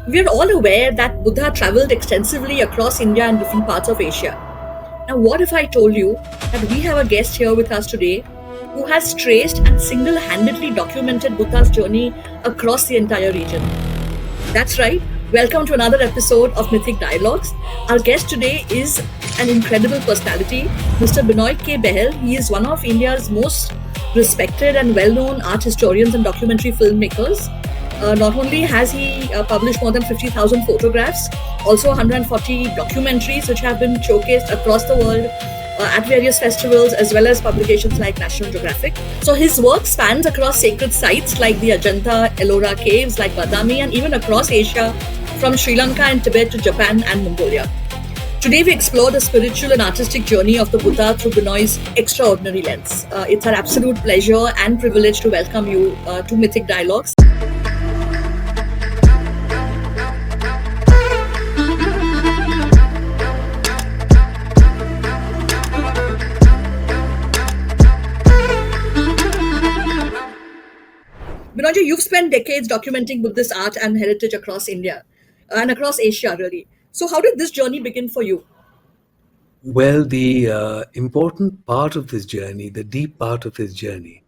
We're all aware that Buddha traveled extensively across India and different parts of Asia. Now, what if I told you that we have a guest here with us today who has traced and single handedly documented Buddha's journey across the entire region? That's right. Welcome to another episode of Mythik Dialogues. Our guest today is an incredible personality, Mr. Benoy K. Behl. He is one of India's most respected and well-known art historians and documentary filmmakers. Not only has he published more than 50,000 photographs, also 140 documentaries which have been showcased across the world at various festivals, as well as publications like National Geographic. So his work spans across sacred sites like the Ajanta, Ellora caves like Badami, and even across Asia, from Sri Lanka and Tibet to Japan and Mongolia. Today we explore the spiritual and artistic journey of the Buddha through Benoy's extraordinary lens. It's our absolute pleasure and privilege to welcome you to Mythik Dialogues. Binoyji, you've spent decades documenting Buddhist art and heritage across India and across Asia, really. So, how did this journey begin for you? Well, the important part of this journey, the deep part of this journey,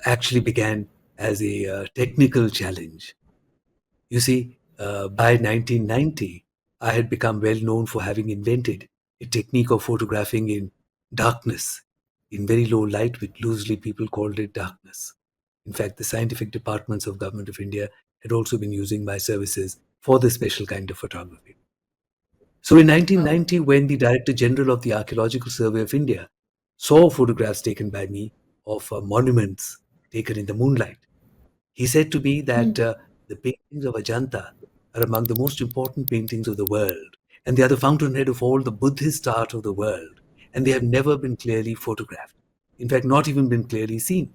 actually began as a technical challenge. You see, by 1990, I had become well known for having invented a technique of photographing in darkness, in very low light, which loosely people called it darkness. In fact, the scientific departments of Government of India had also been using my services for this special kind of photography. So in 1990, when the Director General of the Archaeological Survey of India saw photographs taken by me of monuments taken in the moonlight, he said to me that the paintings of Ajanta are among the most important paintings of the world, and they are the fountainhead of all the Buddhist art of the world, and they have never been clearly photographed. In fact, not even been clearly seen,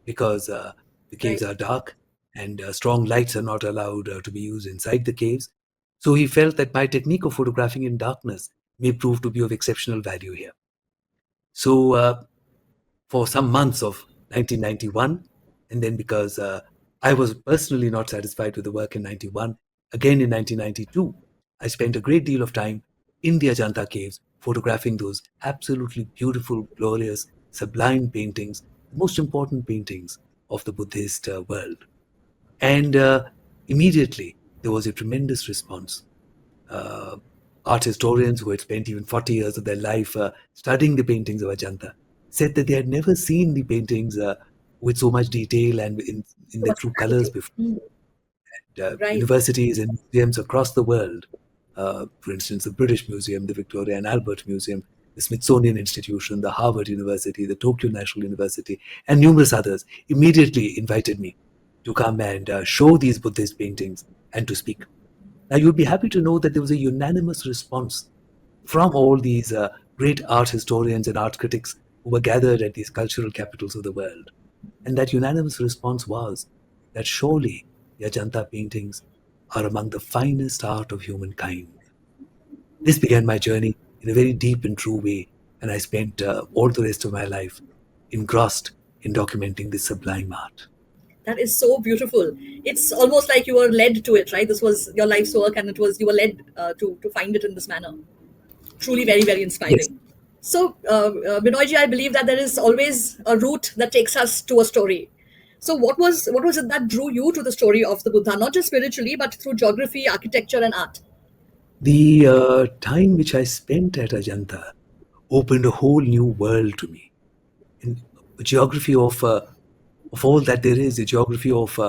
because the caves Right. are dark and strong lights are not allowed to be used inside the caves. So he felt that my technique of photographing in darkness may prove to be of exceptional value here. So for some months of 1991, and then because I was personally not satisfied with the work in 91, again in 1992, I spent a great deal of time in the Ajanta caves photographing those absolutely beautiful, glorious, sublime paintings, the most important paintings of the Buddhist world. And immediately there was a tremendous response. Art historians who had spent even 40 years of their life studying the paintings of Ajanta said that they had never seen the paintings with so much detail and in their true colors Personality. before. Right. Universities and museums across the world, for instance, the British Museum, the Victoria and Albert Museum, the Smithsonian Institution, the Harvard University, the Tokyo National University, and numerous others, immediately invited me to come and show these Buddhist paintings and to speak. Now, you'd be happy to know that there was a unanimous response from all these great art historians and art critics who were gathered at these cultural capitals of the world. And that unanimous response was that surely the Ajanta paintings are among the finest art of humankind. This began my journey in a very deep and true way, and I spent all the rest of my life engrossed in documenting this sublime art. That is so beautiful. It's almost like you were led to it, right? This was your life's work, and it was you were led to find it in this manner. Truly, very, very Yes. inspiring. So, Binoyji, I believe that there is always a route that takes us to a story. So, what was it that drew you to the story of the Buddha, not just spiritually, but through geography, architecture, and art? The time which I spent at Ajanta opened a whole new world to me. In a geography of all that there is, a geography of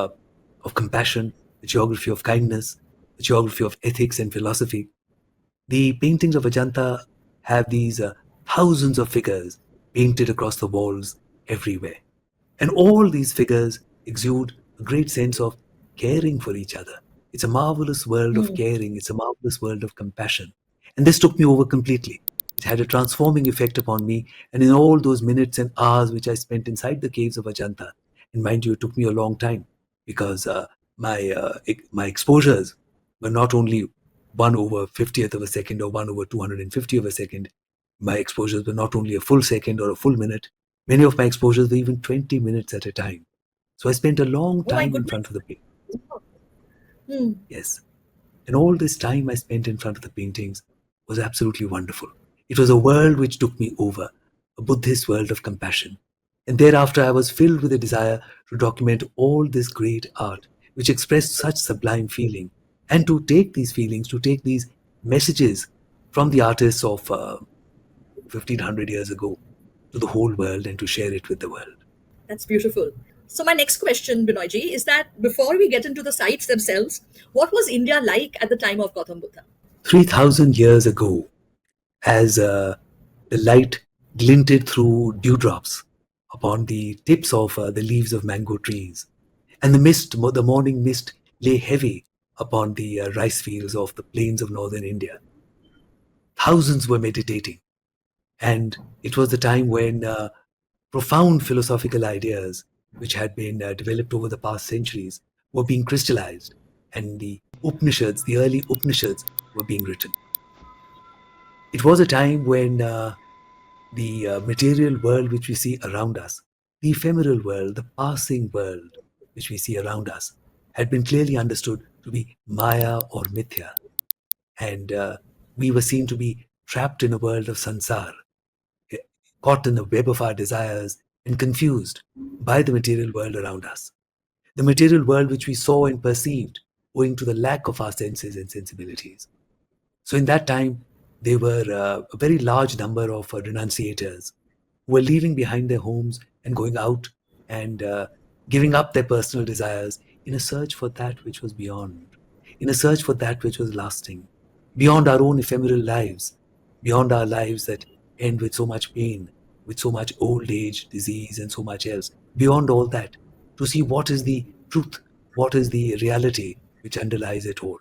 compassion, a geography of kindness, a geography of ethics and philosophy. The paintings of Ajanta have these thousands of figures painted across the walls everywhere. And all these figures exude a great sense of caring for each other. It's a marvelous world of caring, it's a marvelous world of compassion. And this took me over completely. It had a transforming effect upon me. And in all those minutes and hours which I spent inside the caves of Ajanta, and mind you, it took me a long time because my exposures were not only 1 over 50th of a second or 1 over 250 of a second. My exposures were not only a full second or a full minute. Many of my exposures were even 20 minutes at a time. So I spent a long Oh my time in goodness. front of the paint. Hmm. Yes. And all this time I spent in front of the paintings was absolutely wonderful. It was a world which took me over, a Buddhist world of compassion. And thereafter I was filled with a desire to document all this great art, which expressed such sublime feeling, and to take these feelings, to take these messages from the artists of 1500 years ago to the whole world and to share it with the world. That's beautiful. So my next question, Benoyji, is that before we get into the sites themselves, what was India like at the time of Gautam Buddha? 3000 years ago, as the light glinted through dewdrops upon the tips of the leaves of mango trees, and the morning mist lay heavy upon the rice fields of the plains of northern India. Thousands were meditating, and it was the time when profound philosophical ideas, which had been developed over the past centuries, were being crystallized, and the Upanishads, the early Upanishads, were being written. It was a time when the material world which we see around us, the ephemeral world, the passing world which we see around us, had been clearly understood to be Maya or Mithya. And we were seen to be trapped in a world of Samsara, caught in the web of our desires and confused by the material world around us. The material world which we saw and perceived owing to the lack of our senses and sensibilities. So in that time, there were a very large number of renunciators who were leaving behind their homes and going out and giving up their personal desires in a search for that which was beyond, in a search for that which was lasting, beyond our own ephemeral lives, beyond our lives that end with so much pain, with so much old age, disease, and so much else, beyond all that, to see what is the truth, what is the reality which underlies it all.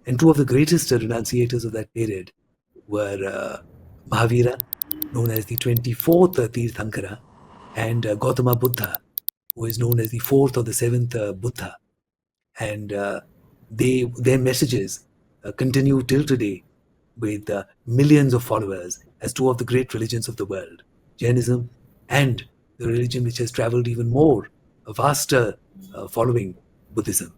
And two of the greatest renunciators of that period were Mahavira, known as the 24th Tirthankara, and Gautama Buddha, who is known as the 4th or the 7th Buddha. And their messages continue till today with millions of followers as two of the great religions of the world, Jainism and the religion which has traveled even more, a vaster following, Buddhism.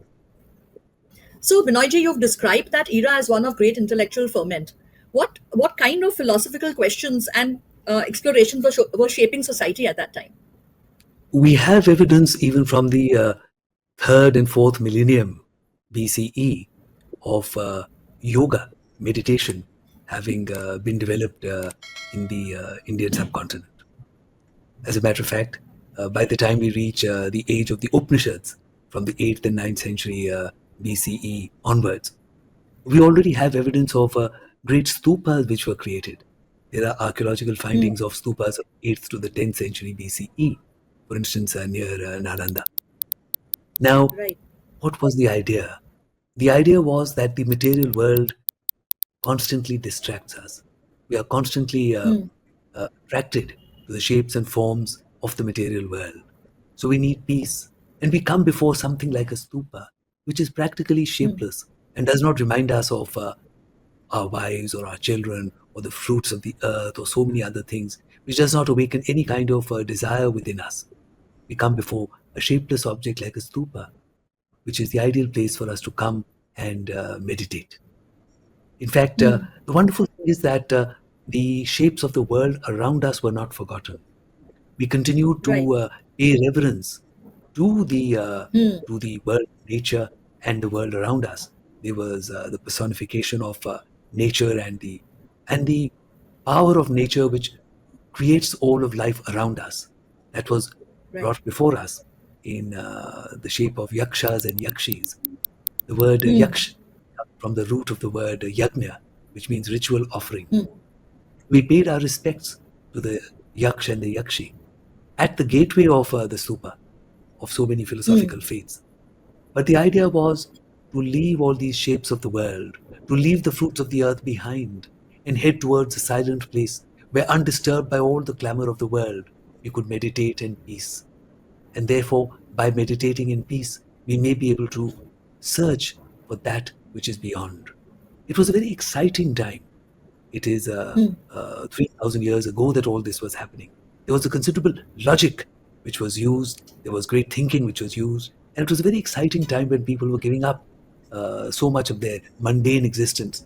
So, Benoyji, you've described that era as one of great intellectual ferment. What kind of philosophical questions and explorations were shaping society at that time? We have evidence even from the 3rd and 4th millennium BCE of yoga, meditation, having been developed in the Indian subcontinent. As a matter of fact, by the time we reach the age of the Upanishads, from the 8th and 9th century BCE onwards, we already have evidence of great stupas which were created. There are archaeological findings of stupas of 8th to the 10th century BCE, for instance, near Nalanda. Now, Right. what was the idea? The idea was that the material world constantly distracts us. We are constantly attracted to the shapes and forms of the material world. So we need peace. And we come before something like a stupa, which is practically shapeless and does not remind us of our wives or our children or the fruits of the earth or so many other things, which does not awaken any kind of desire within us. We come before a shapeless object like a stupa, which is the ideal place for us to come and meditate. In fact, the wonderful thing is that the shapes of the world around us were not forgotten. We continued Right. to pay reverence to the world, nature, and the world around us. There was the personification of nature and the power of nature which creates all of life around us. That was Right. brought before us in the shape of yakshas and yakshis. The word yaksh comes from the root of the word yagna, which means ritual offering. We paid our respects to the yaksh and the yakshi at the gateway of the stupa of so many philosophical faiths. But the idea was to leave all these shapes of the world, to leave the fruits of the earth behind, and head towards a silent place where, undisturbed by all the clamor of the world, we could meditate in peace. And therefore, by meditating in peace, we may be able to search for that which is beyond. It was a very exciting time. It is 3,000 years ago that all this was happening. There was a considerable logic which was used, there was great thinking which was used, and it was a very exciting time when people were giving up so much of their mundane existence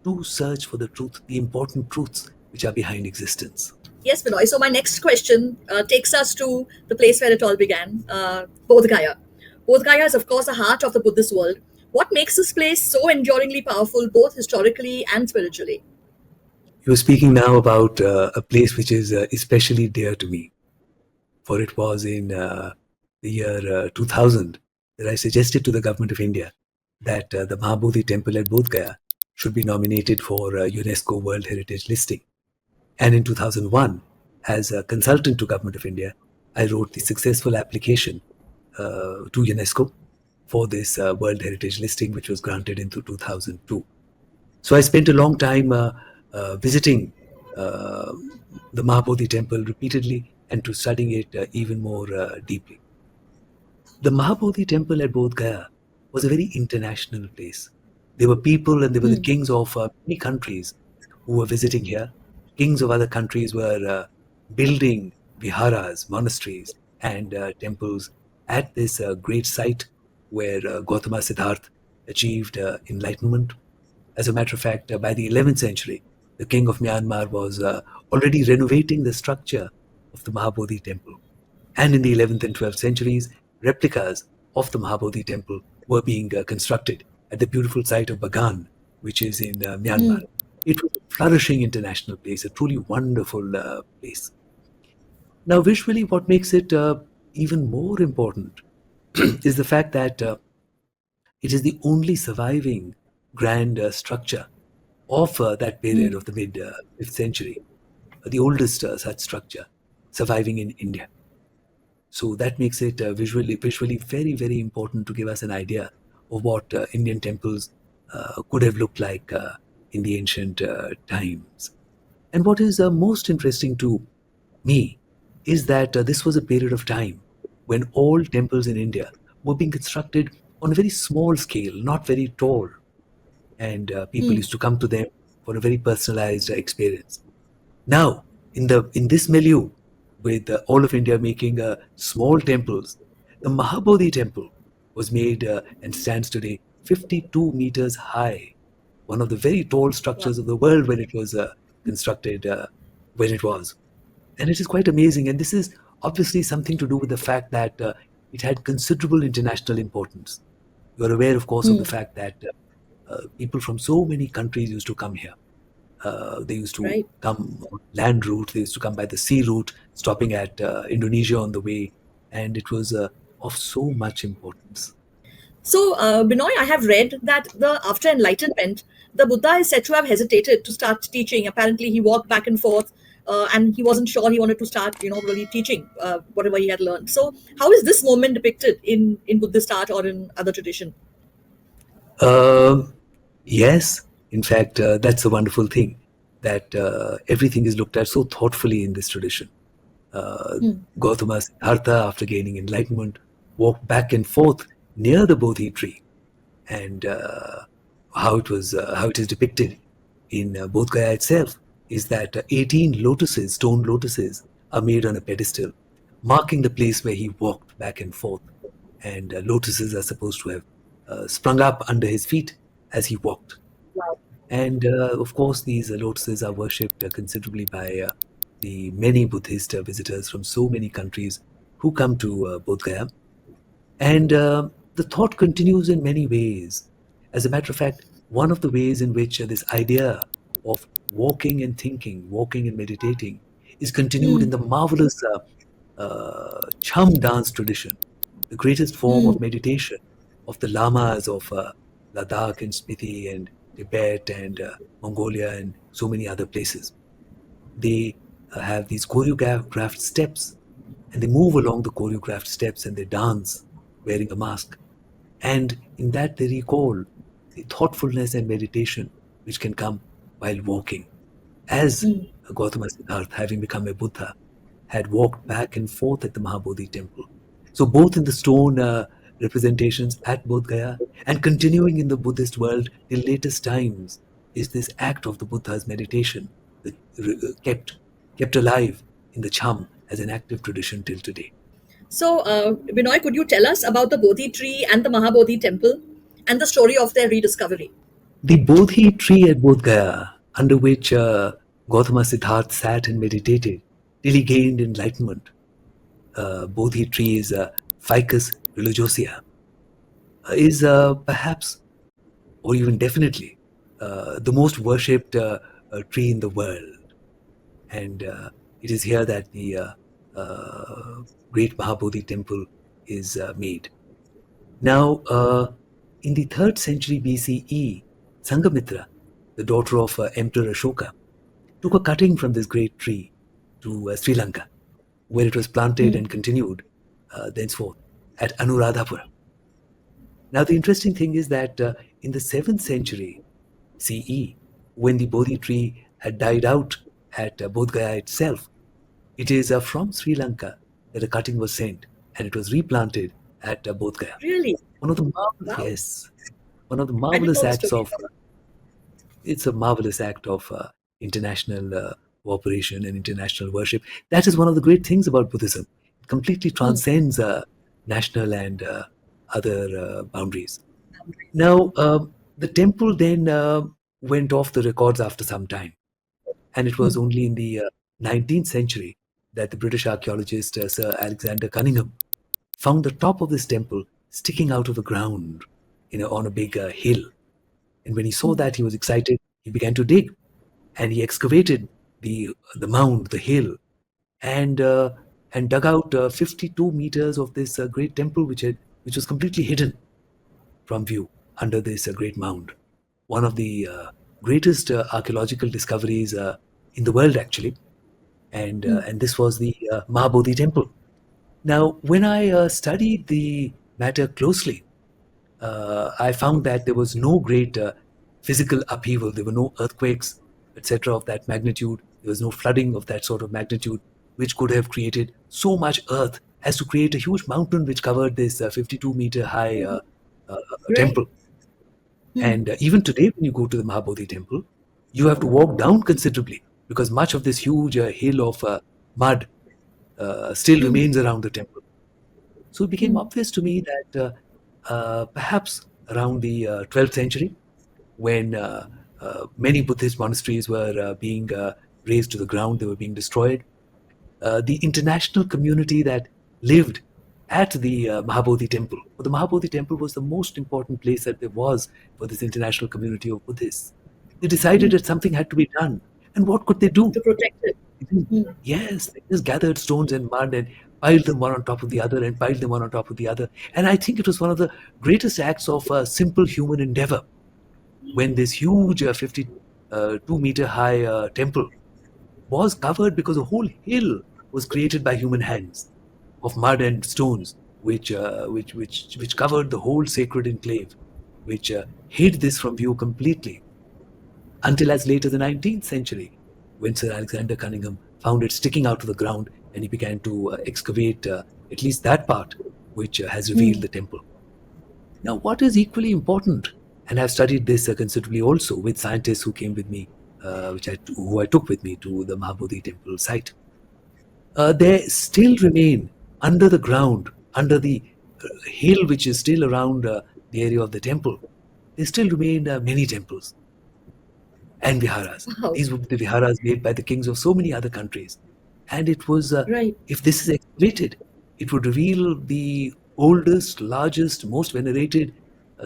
to search for the truth, the important truths which are behind existence. Yes, Benoy. So my next question takes us to the place where it all began, Bodh Gaya. Bodh Gaya is, of course, the heart of the Buddhist world. What makes this place so enduringly powerful, both historically and spiritually? You're speaking now about a place which is especially dear to me, for it was in the year 2000 that I suggested to the government of India that the Maha Bodhi Temple at Bodh Gaya should be nominated for UNESCO World Heritage listing. And in 2001, as a consultant to Government of India, I wrote the successful application to UNESCO for this World Heritage listing, which was granted in 2002. So I spent a long time visiting uh, the Maha Bodhi Temple repeatedly and to studying it even more deeply. The Maha Bodhi Temple at Bodh Gaya was a very international place. There were people and there were the Hmm. kings of many countries who were visiting here. Kings of other countries were building viharas, monasteries, and temples at this great site where Gautama Siddhartha achieved enlightenment. As a matter of fact, by the 11th century, the king of Myanmar was already renovating the structure of the Mahabodhi temple. And in the 11th and 12th centuries, replicas of the Mahabodhi temple were being constructed at the beautiful site of Bagan, which is in Myanmar. It was a flourishing international place, a truly wonderful place. Now, visually, what makes it even more important is the fact that it is the only surviving grand structure of that period of the mid 5th century, the oldest such structure surviving in India. So that makes it visually very, very important to give us an idea of what Indian temples could have looked like in the ancient times. And what is most interesting to me is that this was a period of time when all temples in India were being constructed on a very small scale, not very tall, and people used to come to them for a very personalized experience. Now, in this milieu, with all of India making small temples, the Mahabodhi temple was made and stands today 52 meters high, one of the very tall Wow. structures of the world when it was constructed, when it was. And it is quite amazing. And this is obviously something to do with the fact that it had considerable international importance. You're aware, of course, of the fact that people from so many countries used to come here. They used to Right. come on land route, they used to come by the sea route, stopping at Indonesia on the way, and it was of so much importance. So, Benoy, I have read that the after enlightenment, the Buddha is said to have hesitated to start teaching. Apparently, he walked back and forth, and he wasn't sure he wanted to start, really teaching whatever he had learned. So, how is this moment depicted in Buddhist art or in other tradition? Um, yes, in fact, that's a wonderful thing that everything is looked at so thoughtfully in this tradition. Uh, Gautama Siddhartha, after gaining enlightenment, walked back and forth near the Bodhi tree, and how it is depicted in Bodh Gaya itself is that 18 lotuses, stone lotuses, are made on a pedestal, marking the place where he walked back and forth. And lotuses are supposed to have sprung up under his feet as he walked. And of course, these lotuses are worshipped considerably by the many Buddhist visitors from so many countries who come to Bodh Gaya. And the thought continues in many ways. As a matter of fact, one of the ways in which this idea of walking and thinking, walking and meditating, is continued in the marvelous Cham dance tradition, the greatest form of meditation of the lamas of Ladakh and Spiti and Tibet and Mongolia and so many other places. They have these choreographed steps and they move along the choreographed steps and they dance wearing a mask. And in that, they recall the thoughtfulness and meditation which can come while walking. As Gautama Siddhartha, having become a Buddha, had walked back and forth at the Mahabodhi temple. So, both in the stone representations at Bodh Gaya and continuing in the Buddhist world till latest times is this act of the Buddha's meditation that kept alive in the Cham as an active tradition till today. So, Benoy, could you tell us about the Bodhi tree and the Mahabodhi temple? and the story of their rediscovery. The Bodhi tree at Bodh Gaya, under which Gautama Siddhartha sat and meditated till he gained enlightenment. Bodhi tree is Ficus religiosa, is perhaps, or even definitely, the most worshipped tree in the world. And it is here that the great Maha Bodhi Temple is made. Now, in the 3rd century BCE, Sangamitra, the daughter of Emperor Ashoka, took a cutting from this great tree to Sri Lanka, where it was planted and continued thenceforth at Anuradhapura. Now, the interesting thing is that in the 7th century CE, when the Bodhi tree had died out at Bodh Gaya itself, it is from Sri Lanka that a cutting was sent and it was replanted at Bodh Gaya. Really? One of the Wow. yes, one of the I didn't marvelous know the acts story. of it's a marvelous act of international cooperation and international worship. That is one of the great things about Buddhism. It completely transcends national and other boundaries. Now, the temple then went off the records after some time, and it was only in the 19th century that the British archaeologist Sir Alexander Cunningham found the top of this temple sticking out of the ground, on a big hill. And when he saw that, he was excited. He began to dig, and he excavated the mound, the hill, and dug out 52 meters of this great temple, which was completely hidden from view under this great mound. One of the greatest archaeological discoveries in the world, actually, and this was the Maha Bodhi Temple. Now, when I studied the matter closely, I found that there was no great physical upheaval. There were no earthquakes, etc., of that magnitude. There was no flooding of that sort of magnitude, which could have created so much earth as to create a huge mountain which covered this 52-meter high uh, Right. temple. And even today, when you go to the Maha Bodhi Temple, you have to walk down considerably because much of this huge hill of mud still remains around the temple. So it became obvious to me that perhaps around the 12th century, when many Buddhist monasteries were being razed to the ground, they were being destroyed, the international community that lived at the Mahabodhi Temple. The Mahabodhi Temple was the most important place that there was for this international community of Buddhists. They decided that something had to be done. And what could they do? To protect it. Yes, they just gathered stones and mud and piled them one on top of the other and piled them one on top of the other. And I think it was one of the greatest acts of simple human endeavor when this huge 52-meter high temple was covered because a whole hill was created by human hands of mud and stones, which covered the whole sacred enclave, which hid this from view completely until as late as the 19th century, when Sir Alexander Cunningham found it sticking out of the ground and he began to excavate at least that part which has revealed the temple. Now, what is equally important, and I've studied this considerably also with scientists who came with me, who I took with me to the Mahabodhi Temple site, there still remain under the ground, under the hill which is still around the area of the temple, there still remain many temples and viharas. Wow. These were the viharas made by the kings of so many other countries. And it was, Right. if this is excavated, it would reveal the oldest, largest, most venerated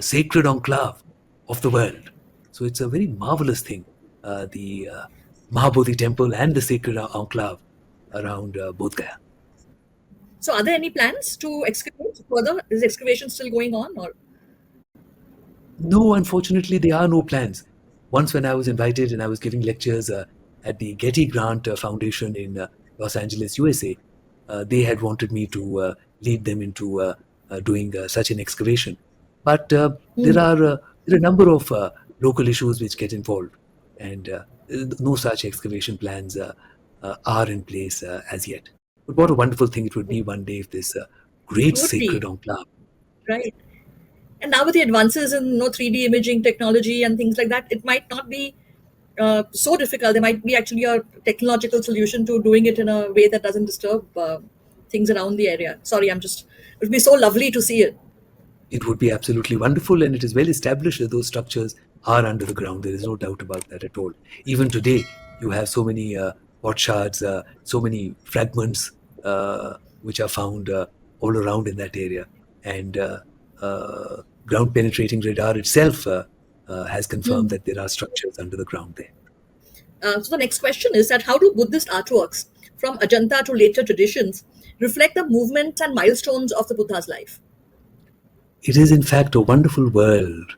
sacred enclave of the world. So it's a very marvelous thing, the Mahabodhi Temple and the sacred enclave around Bodh Gaya. So, are there any plans to excavate further? Is excavation still going on, or? No, unfortunately, there are no plans. Once, when I was invited and I was giving lectures at the Getty Grant Foundation in Los Angeles, USA, they had wanted me to lead them into doing such an excavation. But there are a number of local issues which get involved, and no such excavation plans are in place as yet. But what a wonderful thing it would be one day if this It great would sacred be, enclave. right. And now with the advances in 3D imaging technology and things like that, it might not be so difficult. There might be actually a technological solution to doing it in a way that doesn't disturb things around the area. Sorry, I'm just. It would be so lovely to see it. it would be absolutely wonderful, and it is well established that those structures are under the ground. There is no doubt about that at all. Even today, you have so many potsherds, so many fragments which are found all around in that area. And ground penetrating radar itself has confirmed that there are structures under the ground there. So the next question is that how do Buddhist artworks from Ajanta to later traditions reflect the movements and milestones of the Buddha's life? It is, in fact, a wonderful world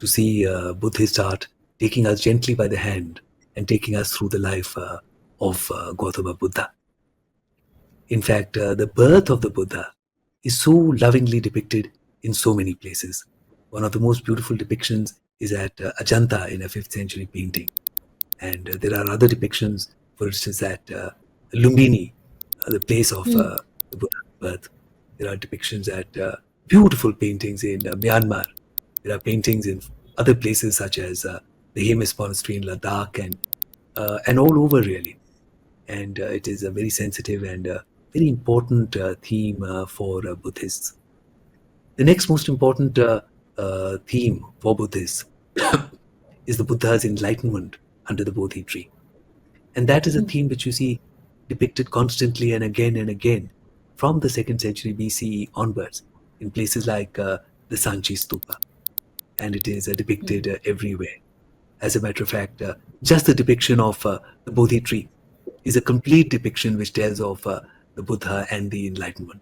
to see Buddhist art taking us gently by the hand and taking us through the life of Gautama Buddha. In fact, the birth of the Buddha is so lovingly depicted in so many places. One of the most beautiful depictions is at Ajanta in a 5th century painting. And there are other depictions, for instance, at Lumbini, the place of the Buddha's birth. There are depictions at beautiful paintings in Myanmar. There are paintings in other places such as the Hemis Monastery in Ladakh and all over really. And it is a very sensitive and very important theme for Buddhists. The next most important theme for Buddhists is the Buddha's enlightenment under the Bodhi tree. And that is a theme which you see depicted constantly and again from the 2nd century BCE onwards in places like the Sanchi Stupa. And it is depicted everywhere. As a matter of fact, just the depiction of the Bodhi tree is a complete depiction which tells of the Buddha and the enlightenment.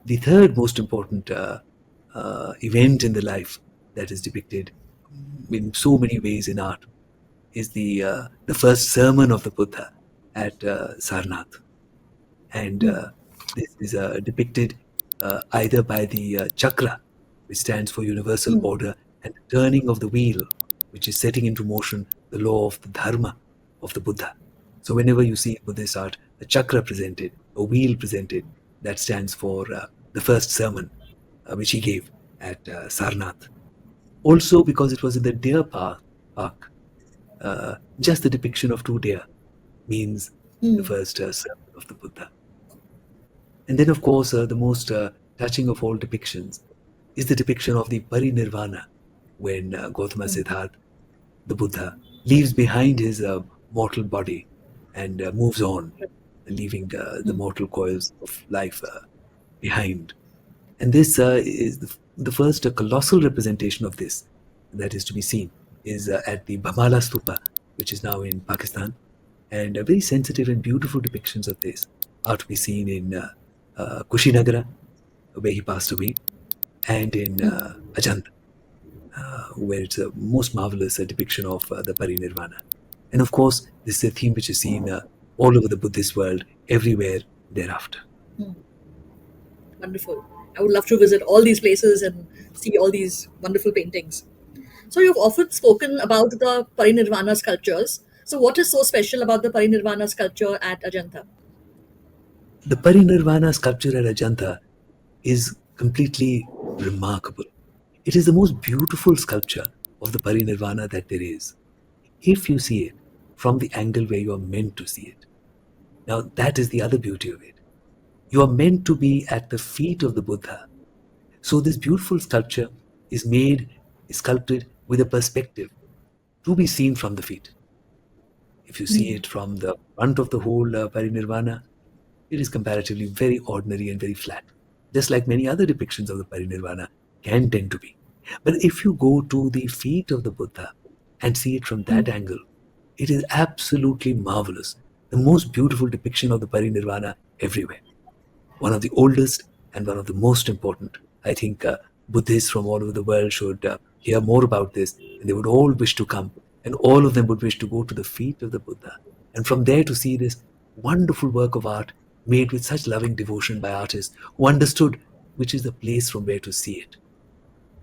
The third most important event in the life that is depicted in so many ways in art is the first sermon of the Buddha at Sarnath. And this is depicted either by the chakra, which stands for universal order, and the turning of the wheel, which is setting into motion the law of the dharma of the Buddha. So whenever you see Buddhist art, a chakra presented, a wheel presented, that stands for the first sermon which he gave at Sarnath. Also, because it was in the deer park, just the depiction of 2 deer means the first sermon of the Buddha. And then, of course, the most touching of all depictions is the depiction of the Parinirvana, when Gautama Siddhartha, the Buddha, leaves behind his mortal body and moves on, leaving the mortal coils of life behind. And this is the first colossal representation of this that is to be seen is at the Bhamala Stupa, which is now in Pakistan. And very sensitive and beautiful depictions of this are to be seen in Kushinagara, where he passed away, and in Ajanta, where it's a most marvelous depiction of the Parinirvana. And of course, this is a theme which is seen all over the Buddhist world, everywhere thereafter. Wonderful. I would love to visit all these places and see all these wonderful paintings. So you've often spoken about the Parinirvana sculptures. So what is so special about the Parinirvana sculpture at Ajanta? The Parinirvana sculpture at Ajanta is completely remarkable. It is the most beautiful sculpture of the Parinirvana that there is, if you see it from the angle where you are meant to see it. Now, that is the other beauty of it. You are meant to be at the feet of the Buddha. So this beautiful sculpture is sculpted with a perspective to be seen from the feet. If you see it from the front of the whole Parinirvana, it is comparatively very ordinary and very flat, just like many other depictions of the Parinirvana can tend to be. But if you go to the feet of the Buddha and see it from that angle, it is absolutely marvelous. The most beautiful depiction of the Parinirvana everywhere. One of the oldest and one of the most important. I think Buddhists from all over the world should hear more about this, and they would all wish to come, and all of them would wish to go to the feet of the Buddha, and from there to see this wonderful work of art made with such loving devotion by artists who understood which is the place from where to see it.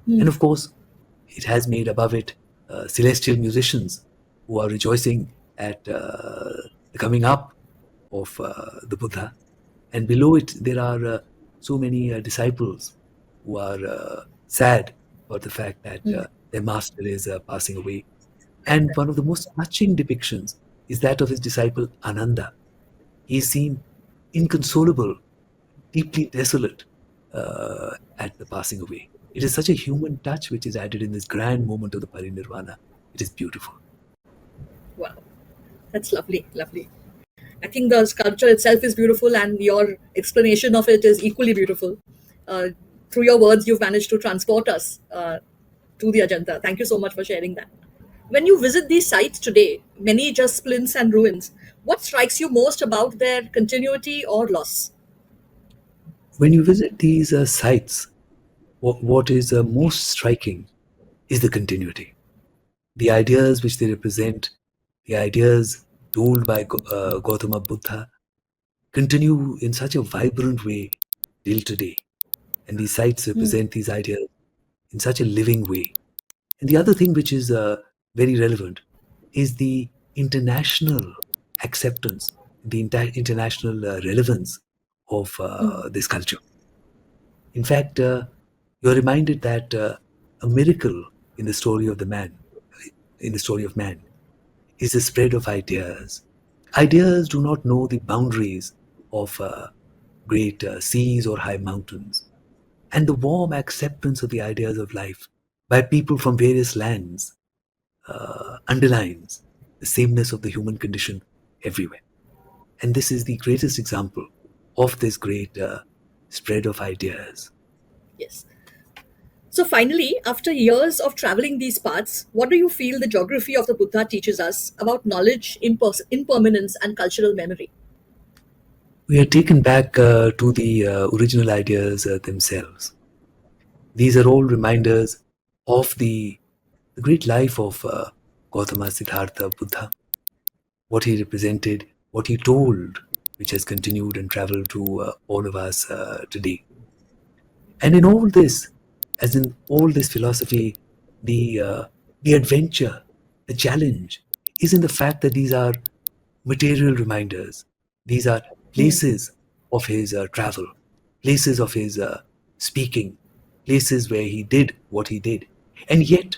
And of course, it has made above it celestial musicians who are rejoicing at the coming up of the Buddha. And below it, there are so many disciples who are sad about the fact that their master is passing away. And one of the most touching depictions is that of his disciple Ananda. He is seen inconsolable, deeply desolate at the passing away. It is such a human touch which is added in this grand moment of the Parinirvana. It is beautiful. Wow, that's lovely, lovely. I think the sculpture itself is beautiful, and your explanation of it is equally beautiful. Uh, Through your words, you've managed to transport us to the Ajanta. Thank you so much for sharing that. When you visit these sites today, many just splints and ruins, what strikes you most about their continuity or loss? When you visit these sites, what is most striking is the continuity. The ideas which they represent, the ideas told by Gautama Buddha, continue in such a vibrant way till today. And these sites represent these ideas in such a living way. And the other thing which is very relevant is the international acceptance, the international relevance of this culture. In fact, you're reminded that a miracle in the story of the man, in the story of man, is the spread of ideas. Ideas do not know the boundaries of great seas or high mountains. And the warm acceptance of the ideas of life by people from various lands underlines the sameness of the human condition everywhere. And this is the greatest example of this great spread of ideas. Yes. So, finally, after years of traveling these paths, what do you feel the geography of the Buddha teaches us about knowledge, impermanence, and cultural memory? We are taken back to the original ideas themselves. These are all reminders of the great life of Gautama Siddhartha Buddha, what he represented, what he told, which has continued and traveled to all of us today. And in all this, as in all this philosophy, the uh, the adventure, the challenge, is in the fact that these are material reminders. These are places of his travel, places of his speaking, places where he did what he did. And yet,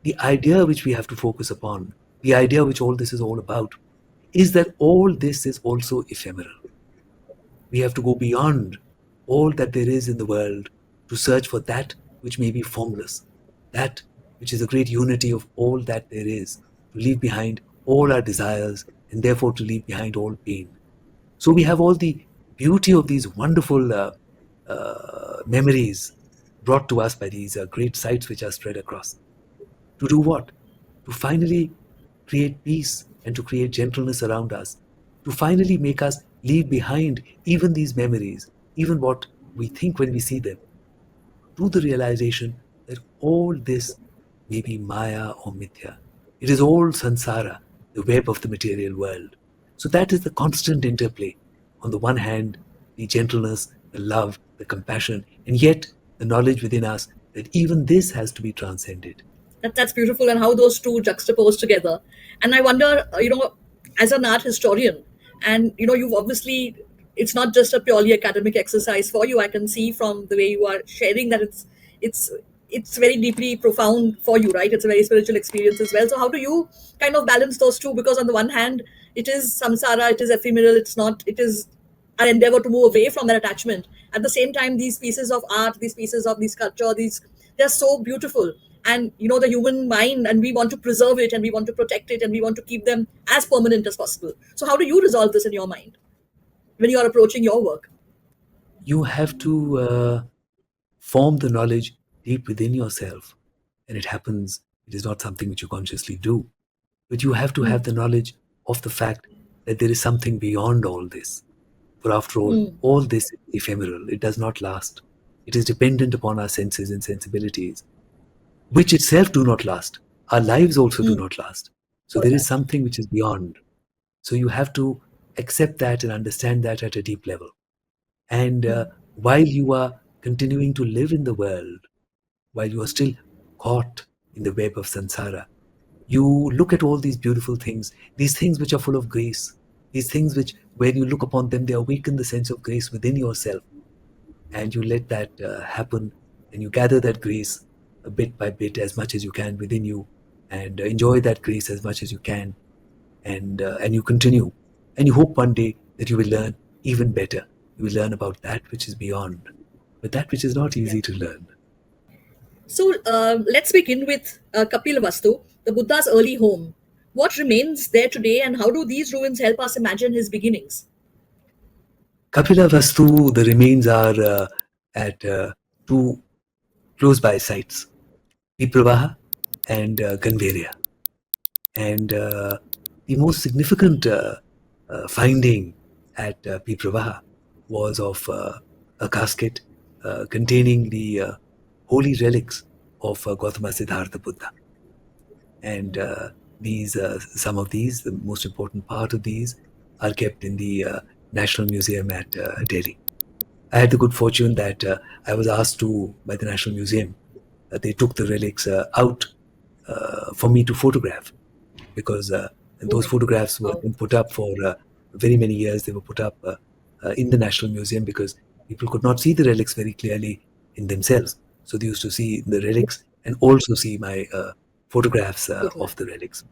the idea which we have to focus upon, the idea which all this is all about, is that all this is also ephemeral. We have to go beyond all that there is in the world to search for that which may be formless, that which is the great unity of all that there is, to leave behind all our desires and therefore to leave behind all pain. So we have all the beauty of these wonderful memories brought to us by these great sites which are spread across. To do what? To finally create peace and to create gentleness around us, to finally make us leave behind even these memories, even what we think when we see them, to the realization that all this may be Maya or Mithya. It is all Samsara, the web of the material world. So that is the constant interplay. On the one hand, the gentleness, the love, the compassion, and yet the knowledge within us that even this has to be transcended. That's beautiful, and how those two juxtapose together. And I wonder, as an art historian, and you've obviously, it's not just a purely academic exercise for you. I can see from the way you are sharing that it's it's very deeply profound for you, right? It's a very spiritual experience as well. So how do you kind of balance those two? Because on the one hand, it is samsara, it is ephemeral, it's not, it is our endeavor to move away from that attachment. At the same time, these pieces of art, these pieces of these sculpture, these, they're so beautiful, and the human mind, and we want to preserve it, and we want to protect it, and we want to keep them as permanent as possible. So how do you resolve this in your mind when you are approaching your work? You have to form the knowledge deep within yourself. And it happens, it is not something which you consciously do. But you have to have the knowledge of the fact that there is something beyond all this. For after all this is ephemeral, it does not last. It is dependent upon our senses and sensibilities, which itself do not last. Our lives also do not last. So So there is that, something which is beyond. So you have to accept that and understand that at a deep level. And while you are continuing to live in the world, while you are still caught in the web of samsara, you look at all these beautiful things, these things which are full of grace, these things which, when you look upon them, they awaken the sense of grace within yourself. And you let that happen, and you gather that grace bit by bit as much as you can within you, and enjoy that grace as much as you can, and you continue, and you hope one day that you will learn even better. You will learn about that which is beyond. but that which is not Yeah. easy to learn. So let's begin with Kapilavastu, the Buddha's early home. What remains there today, and how do these ruins help us imagine his beginnings? Kapilavastu, the remains are at two close by sites, Vipravaha and Ganveria. And the most significant finding at Vipravaha was of a casket containing the holy relics of Gautama Siddhartha Buddha. And some of these, the most important part of these, are kept in the National Museum at Delhi. I had the good fortune that I was asked to by the National Museum. They took the relics out for me to photograph because Oh those my God. photographs were Wow. then put up for very many years. They were put up in the National Museum because people could not see the relics very clearly in themselves. So they used to see the relics and also see my photographs of Photograph. the relics.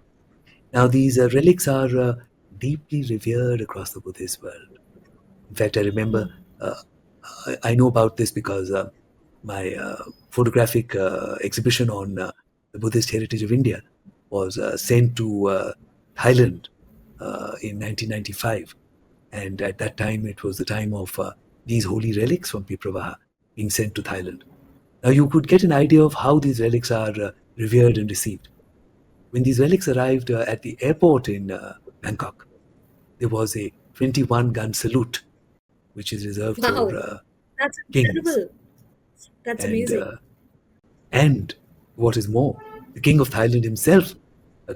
Now, these relics are deeply revered across the Buddhist world. In fact, I remember, uh, I know about this because my photographic exhibition on the Buddhist heritage of India was sent to Thailand in 1995. And at that time, it was the time of these holy relics from Pipravaha being sent to Thailand. Now, you could get an idea of how these relics are revered and received. When these relics arrived at the airport in Bangkok, there was a 21 gun salute, which is reserved for Wow. That's kings. incredible. That's And amazing. and what is more, the king of Thailand himself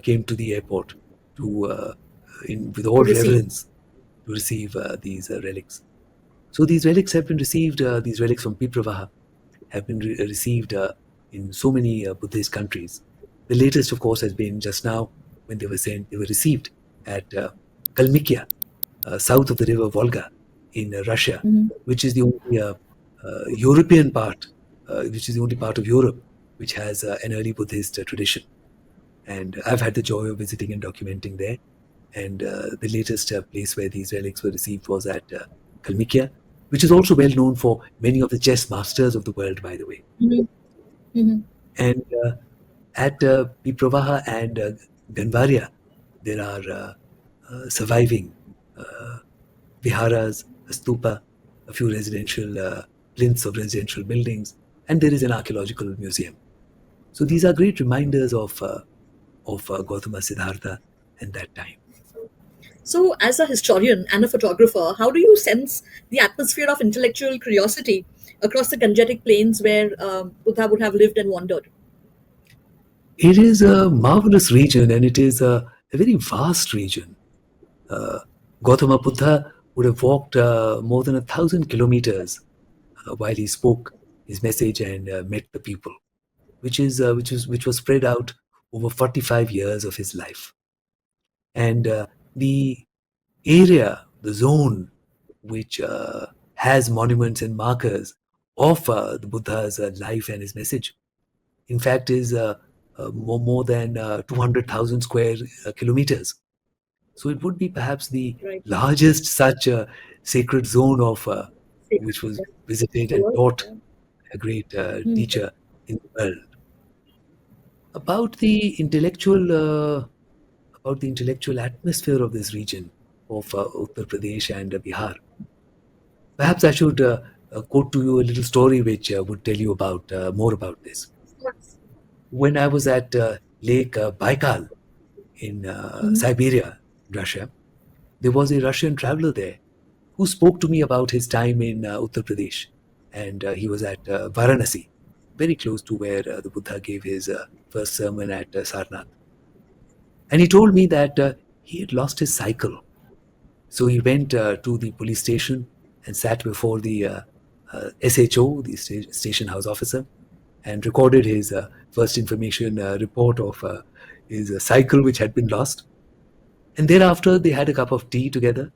came to the airport to, with To all receive. reverence, to receive these relics. So these relics have been received. These relics from Pipravaha have been received in so many Buddhist countries. The latest, of course, has been just now when they were sent. They were received at Kalmykia, south of the river Volga, in Russia, Mhm. which is the only European part, which is the only part of Europe which has an early Buddhist tradition. And I've had the joy of visiting and documenting there. And the latest place where these relics were received was at Kalmykia, which is also well known for many of the chess masters of the world, by the way. Mhm. Mhm. And at Pipravaha and Ganvaria, there are surviving viharas, a stupa, a few residential plinths of residential buildings, and there is an archaeological museum. So these are great reminders of Gautama Siddhartha and that time. So, as a historian and a photographer, how do you sense the atmosphere of intellectual curiosity across the Gangetic plains where Buddha would have lived and wandered? It is a marvelous region and it is a very vast region. Gautama Buddha would have walked more than 1,000 kilometers while he spoke his message and met the people, which was spread out over 45 years of his life. And the area, the zone, which has monuments and markers of the Buddha's life and his message, in fact, is more than 200,000 square kilometers. So it would be perhaps the Right. largest such sacred zone of Sacred. which was Yeah. visited The and world. taught Yeah. a great Hmm. teacher in the world. About the intellectual atmosphere of this region of Uttar Pradesh and Bihar. Perhaps I should quote to you a little story which would tell you about more about this. Of course. When I was at Lake Baikal in Mhm. Siberia, Russia, there was a Russian traveler there who spoke to me about his time in Uttar Pradesh, and he was at Varanasi, very close to where the Buddha gave his first sermon at Sarnath. And he told me that he had lost his cycle. So he went to the police station and sat before the SHO, the station house officer, and recorded his first information report of his cycle which had been lost. And thereafter, they had a cup of tea together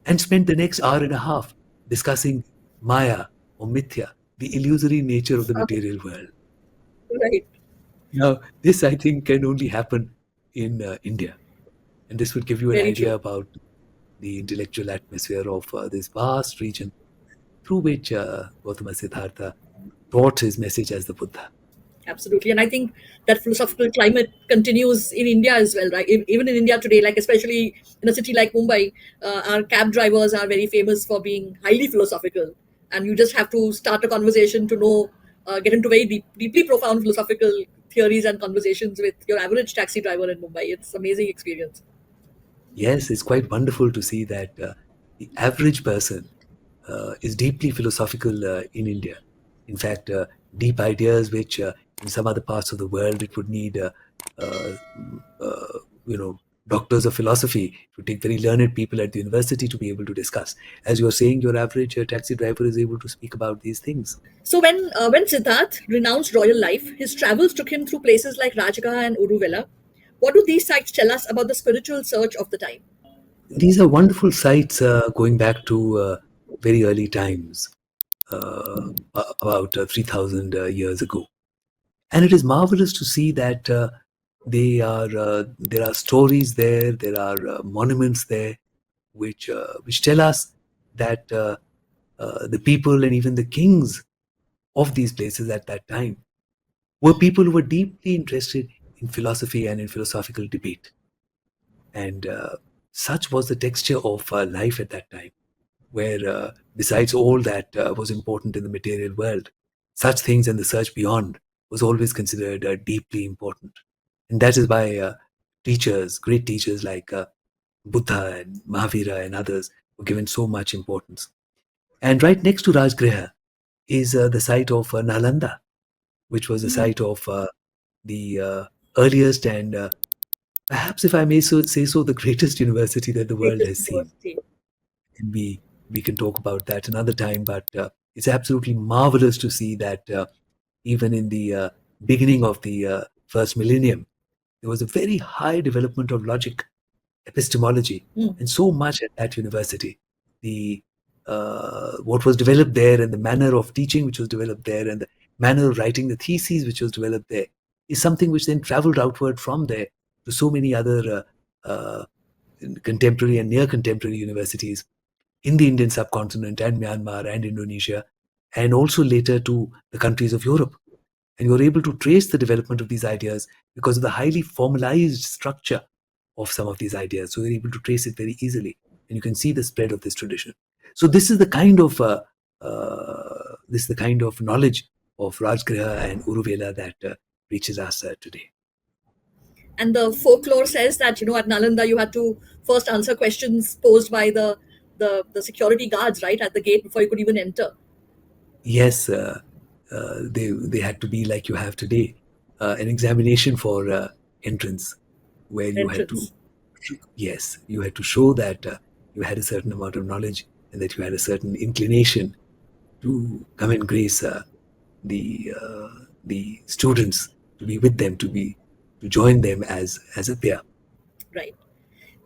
and spent the next hour and a half discussing Maya or Mithya, the illusory nature of the material world. Right. Now, this I think can only happen in India. And this would give you an Very idea true. about the intellectual atmosphere of this vast region through which Gautama Siddhartha taught his message as the Buddha. Absolutely. And I think that philosophical climate continues in India as well, right? Even in India today, like especially in a city like Mumbai, our cab drivers are very famous for being highly philosophical. And you just have to start a conversation to know, get into very deeply profound philosophical theories and conversations with your average taxi driver in Mumbai. It's amazing experience. Yes, it's quite wonderful to see that the average person is deeply philosophical in India. In fact, deep ideas which in some other parts of the world it would need, uh, uh, you know, doctors of philosophy. It would take very learned people at the university to be able to discuss. As you are saying, your average taxi driver is able to speak about these things. So when Siddharth renounced royal life, his travels took him through places like Rajagaha and Uruvela. What do these sites tell us about the spiritual search of the time? These are wonderful sites going back to very early times, about 3,000 years ago. And it is marvelous to see that there are stories there, there are monuments there, which tell us that the people and even the kings of these places at that time were people who were deeply interested in philosophy and in philosophical debate. And such was the texture of life at that time, where besides all that was important in the material world, such things and the search beyond was always considered deeply important. And that is why teachers, great teachers like Buddha and Mahavira and others were given so much importance. And right next to Rajagriha is the site of Nalanda, which was the Mhm. site of the earliest and perhaps, if I may say so, the greatest university that the world Greatest has seen. university. And we can talk about that another time, but it's absolutely marvelous to see that even in the beginning of the first millennium, there was a very high development of logic, epistemology, Mm. and so much at that university. The what was developed there and the manner of teaching which was developed there and the manner of writing the theses which was developed there is something which then traveled outward from there to so many other contemporary and near contemporary universities in the Indian subcontinent and Myanmar and Indonesia, and also later to the countries of Europe. And you're able to trace the development of these ideas because of the highly formalized structure of some of these ideas. So you're able to trace it very easily, and you can see the spread of this tradition. So this is the kind of knowledge of Rajgriha and Uruvela that reaches us today. And the folklore says that at Nalanda you had to first answer questions posed by the security guards right at the gate before you could even enter. Yes, they had to be like you have today, an examination for entrance, where you had to, Entrance. yes, you had to show that you had a certain amount of knowledge and that you had a certain inclination to come and grace the students, to be with them, to join them as a peer. Right.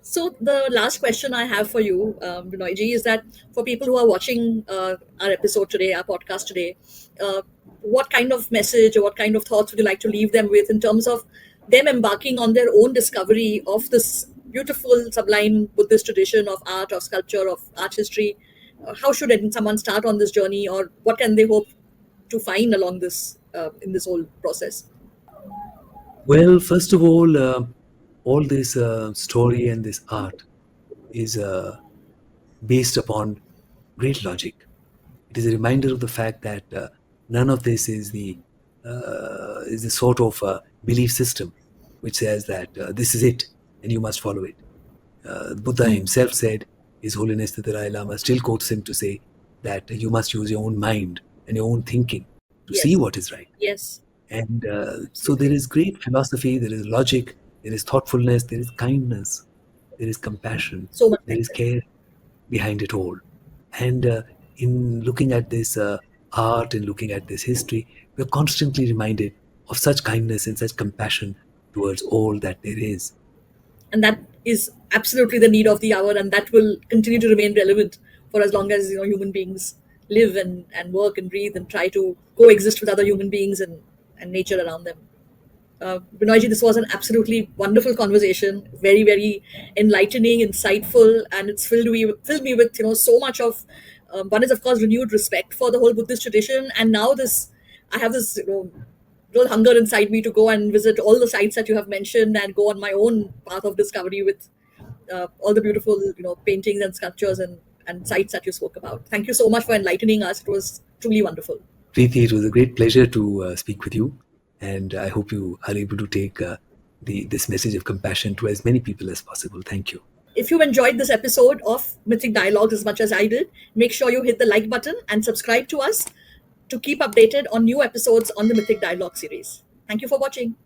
So the last question I have for you, Benoy ji, is that for people who are watching our episode today, our podcast today, uh, what kind of message or what kind of thoughts would you like to leave them with in terms of them embarking on their own discovery of this beautiful, sublime Buddhist tradition of art, of sculpture, of art history? How should someone start on this journey, or what can they hope to find along this in this whole process? Well, first of all this story and this art is based upon great logic. It is a reminder of the fact that none of this is the sort of belief system which says that this is it and you must follow it. Buddha Hmm. himself said, His Holiness the Dalai Lama still quotes him to say that you must use your own mind and your own thinking to see Yes. what is right. Yes. And so there Absolutely. is great philosophy, there is logic, there is thoughtfulness, there is kindness, there is compassion, So much there is kindness. care behind it all. And in looking at this art and looking at this history, we're constantly reminded of such kindness and such compassion towards all that there is. And that is absolutely the need of the hour, and that will continue to remain relevant for as long as human beings live and work and breathe and try to coexist with other human beings and nature around them. Binoyji, this was an absolutely wonderful conversation, very, very enlightening, insightful, and it's filled me with so much of One is, of course, renewed respect for the whole Buddhist tradition, and now this, I have this, real hunger inside me to go and visit all the sites that you have mentioned and go on my own path of discovery with all the beautiful, paintings and sculptures and sites that you spoke about. Thank you so much for enlightening us. It was truly wonderful. Preethi, it was a great pleasure to speak with you, and I hope you are able to take this message of compassion to as many people as possible. Thank you. If you enjoyed this episode of Mythik Dialogues as much as I did, make sure you hit the like button and subscribe to us to keep updated on new episodes on the Mythik Dialogue series. Thank you for watching.